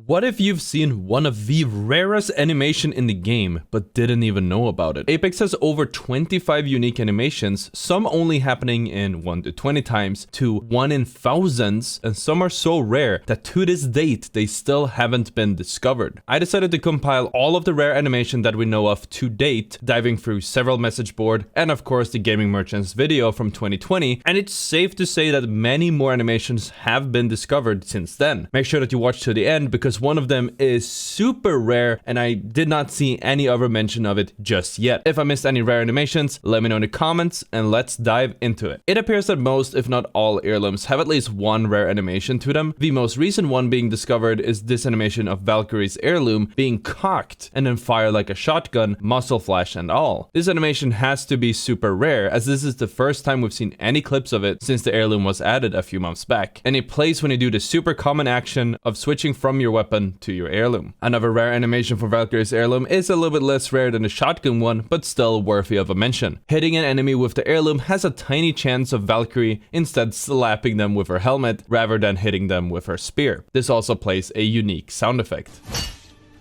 What if you've seen one of the rarest animation in the game, but didn't even know about it? Apex has over 25 unique animations, some only happening in 1 to 20 times to 1 in thousands, and some are so rare that to this date, they still haven't been discovered. I decided to compile all of the rare animation that we know of to date, diving through several message board and of course the Gaming Merchants video from 2020, and it's safe to say that many more animations have been discovered since then. Make sure that you watch to the end because one of them is super rare and I did not see any other mention of it just yet. If I missed any rare animations, let me know in the comments and let's dive into it. It appears that most, if not all, heirlooms have at least one rare animation to them. The most recent one being discovered is this animation of Valkyrie's heirloom being cocked and then fire like a shotgun, muzzle flash and all. This animation has to be super rare as this is the first time we've seen any clips of it since the heirloom was added a few months back. And it plays when you do the super common action of switching from your weapon to your heirloom. Another rare animation for Valkyrie's heirloom is a little bit less rare than the shotgun one, but still worthy of a mention. Hitting an enemy with the heirloom has a tiny chance of Valkyrie instead slapping them with her helmet rather than hitting them with her spear. This also plays a unique sound effect.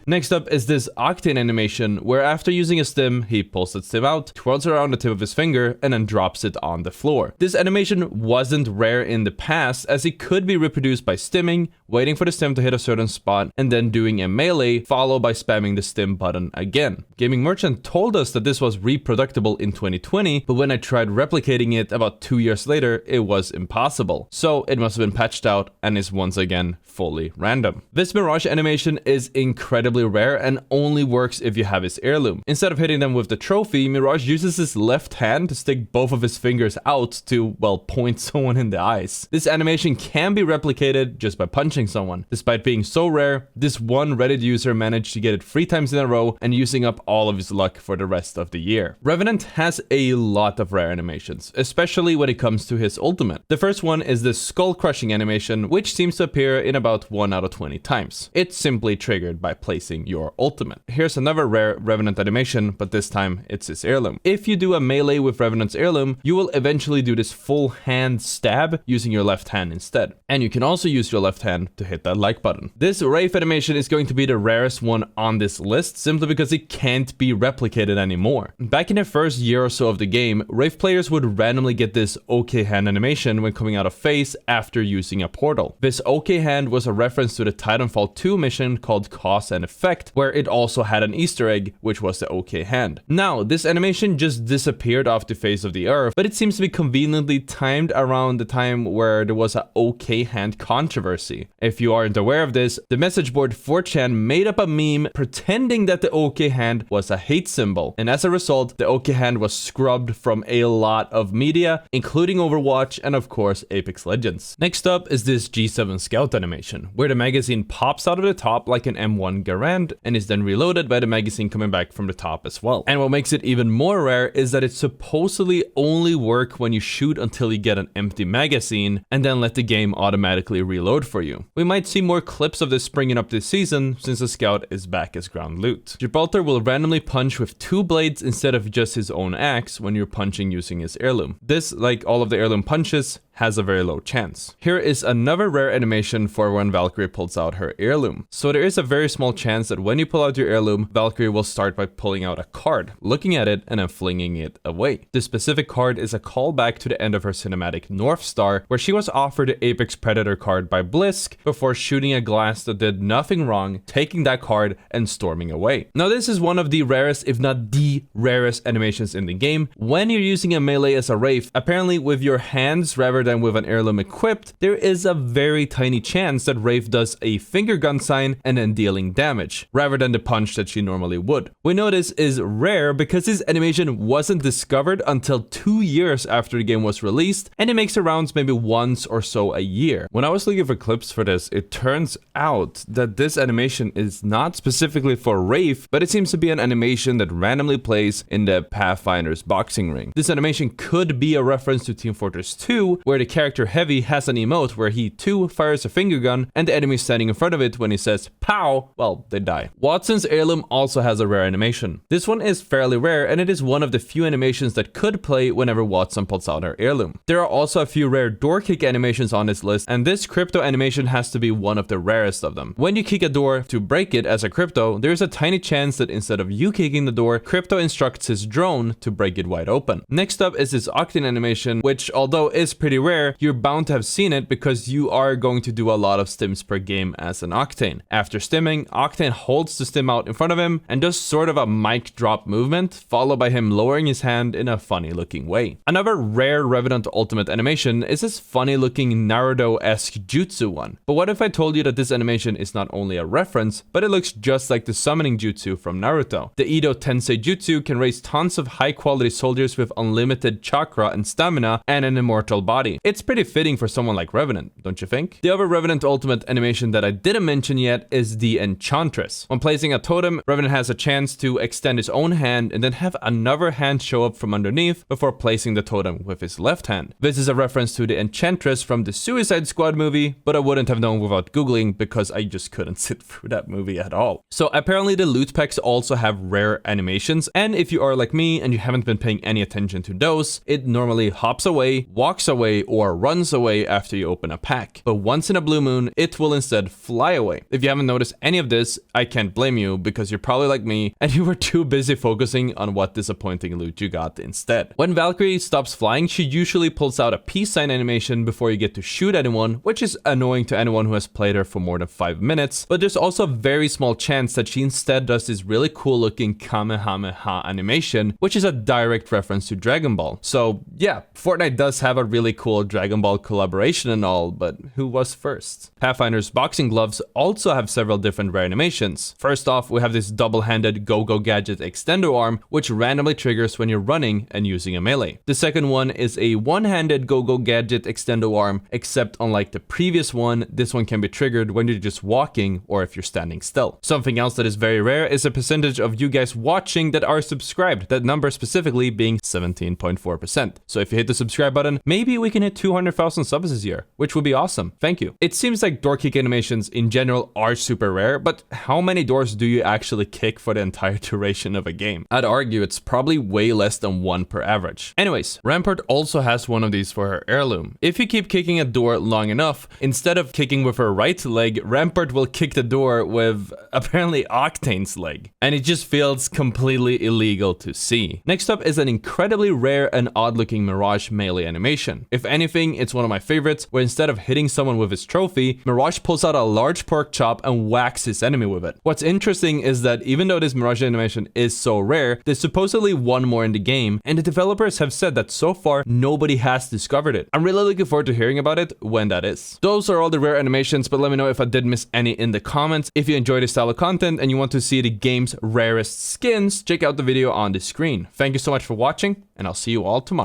Next up is this Ottr animation, where after using a stim, he pulls the stim out, twirls around the tip of his finger, and then drops it on the floor. This animation wasn't rare in the past, as it could be reproduced by stimming, waiting for the stim to hit a certain spot, and then doing a melee, followed by spamming the stim button again. Gaming Merchant told us that this was reproducible in 2020, but when I tried replicating it about 2 years later, it was impossible. So it must have been patched out and is once again fully random. This Mirage animation is incredibly rare and only works if you have his heirloom. Instead of hitting them with the trophy, Mirage uses his left hand to stick both of his fingers out to, well, point someone in the eyes. This animation can be replicated just by punching someone. Despite being so rare, this one Reddit user managed to get it 3 times in a row and using up all of his luck for the rest of the year. Revenant has a lot of rare animations, especially when it comes to his ultimate. The first one is the skull crushing animation, which seems to appear in about 1 out of 20 times. It's simply triggered by placing your ultimate. Here's another rare Revenant animation, but this time it's his heirloom. If you do a melee with Revenant's heirloom, you will eventually do this full hand stab using your left hand instead. And you can also use your left hand to hit that like button. This Wraith animation is going to be the rarest one on this list simply because it can't be replicated anymore. Back in the first year or so of the game, Wraith players would randomly get this OK hand animation when coming out of phase after using a portal. This OK hand was a reference to the Titanfall 2 mission called Cause and Effect, where it also had an Easter egg, which was the OK hand. Now, this animation just disappeared off the face of the earth, but it seems to be conveniently timed around the time where there was a OK hand controversy. If you aren't aware of this, the message board 4chan made up a meme pretending that the OK hand was a hate symbol, and as a result, the OK hand was scrubbed from a lot of media, including Overwatch and of course Apex Legends. Next up is this G7 Scout animation, where the magazine pops out of the top like an M1 Garand and is then reloaded by the magazine coming back from the top as well. And what makes it even more rare is that it supposedly only works when you shoot until you get an empty magazine and then let the game automatically reload for you. We might see more clips of this springing up this season since the Scout is back as ground loot. Gibraltar will randomly punch with 2 blades instead of just his own axe when you're punching using his heirloom. This, like all of the heirloom punches, has a very low chance. Here is another rare animation for when Valkyrie pulls out her heirloom. So there is a very small chance that when you pull out your heirloom, Valkyrie will start by pulling out a card, looking at it, and then flinging it away. This specific card is a callback to the end of her cinematic North Star, where she was offered the Apex Predator card by Blisk before shooting a glass that did nothing wrong, taking that card, and storming away. Now this is one of the rarest, if not the rarest animations in the game. When you're using a melee as a Wraith, apparently with your hands rather than with an heirloom equipped, there is a very tiny chance that Wraith does a finger gun sign and then dealing damage, rather than the punch that she normally would. We know this is rare because this animation wasn't discovered until 2 years after the game was released, and it makes the rounds maybe once or so a year. When I was looking for clips for this, it turns out that this animation is not specifically for Wraith, but it seems to be an animation that randomly plays in the Pathfinder's boxing ring. This animation could be a reference to Team Fortress 2, where where the character Heavy has an emote where he too fires a finger gun and the enemy standing in front of it when he says pow, well, they die. Watson's heirloom also has a rare animation. This one is fairly rare and it is one of the few animations that could play whenever Watson pulls out her heirloom. There are also a few rare door kick animations on this list, and this crypto animation has to be one of the rarest of them. When you kick a door to break it as a crypto, there's a tiny chance that instead of you kicking the door, crypto instructs his drone to break it wide open. Next up is this Octane animation, which although is pretty rare, you're bound to have seen it because you are going to do a lot of stims per game as an Octane. After stimming, Octane holds the stim out in front of him and does sort of a mic drop movement, followed by him lowering his hand in a funny looking way. Another rare Revenant Ultimate animation is this funny looking Naruto-esque jutsu one. But what if I told you that this animation is not only a reference, but it looks just like the summoning jutsu from Naruto? The Edo Tensei jutsu can raise tons of high quality soldiers with unlimited chakra and stamina and an immortal body. It's pretty fitting for someone like Revenant, don't you think? The other Revenant Ultimate animation that I didn't mention yet is the Enchantress. When placing a totem, Revenant has a chance to extend his own hand and then have another hand show up from underneath before placing the totem with his left hand. This is a reference to the Enchantress from the Suicide Squad movie, but I wouldn't have known without googling because I just couldn't sit through that movie at all. So apparently the loot packs also have rare animations, and if you are like me and you haven't been paying any attention to those, it normally hops away, walks away, or runs away after you open a pack. But once in a blue moon, it will instead fly away. If you haven't noticed any of this, I can't blame you because you're probably like me and you were too busy focusing on what disappointing loot you got instead. When Valkyrie stops flying, she usually pulls out a peace sign animation before you get to shoot anyone, which is annoying to anyone who has played her for more than 5 minutes, but there's also a very small chance that she instead does this really cool looking Kamehameha animation, which is a direct reference to Dragon Ball. So yeah, Fortnite does have a really cool Dragon Ball collaboration and all, but who was first? Pathfinder's boxing gloves also have several different rare animations. First off, we have this double-handed Go-Go Gadget extendo arm, which randomly triggers when you're running and using a melee. The second one is a one-handed Go-Go Gadget extendo arm, except unlike the previous one, this one can be triggered when you're just walking or if you're standing still. Something else that is very rare is a percentage of you guys watching that are subscribed, that number specifically being 17.4%. So if you hit the subscribe button, maybe we can hit 200,000 subs this year, which would be awesome. Thank you. It seems like door kick animations in general are super rare, but how many doors do you actually kick for the entire duration of a game? I'd argue it's probably way less than 1 per average. Anyways, Rampart also has one of these for her heirloom. If you keep kicking a door long enough, instead of kicking with her right leg, Rampart will kick the door with apparently Octane's leg. And it just feels completely illegal to see. Next up is an incredibly rare and odd looking Mirage melee animation. If anything, it's one of my favorites, where instead of hitting someone with his trophy, Mirage pulls out a large pork chop and whacks his enemy with it. What's interesting is that even though this Mirage animation is so rare, there's supposedly one more in the game, and the developers have said that so far nobody has discovered it. I'm really looking forward to hearing about it when that is. Those are all the rare animations, but let me know if I did miss any in the comments. If you enjoy this style of content and you want to see the game's rarest skins, check out the video on the screen. Thank you so much for watching, and I'll see you all tomorrow.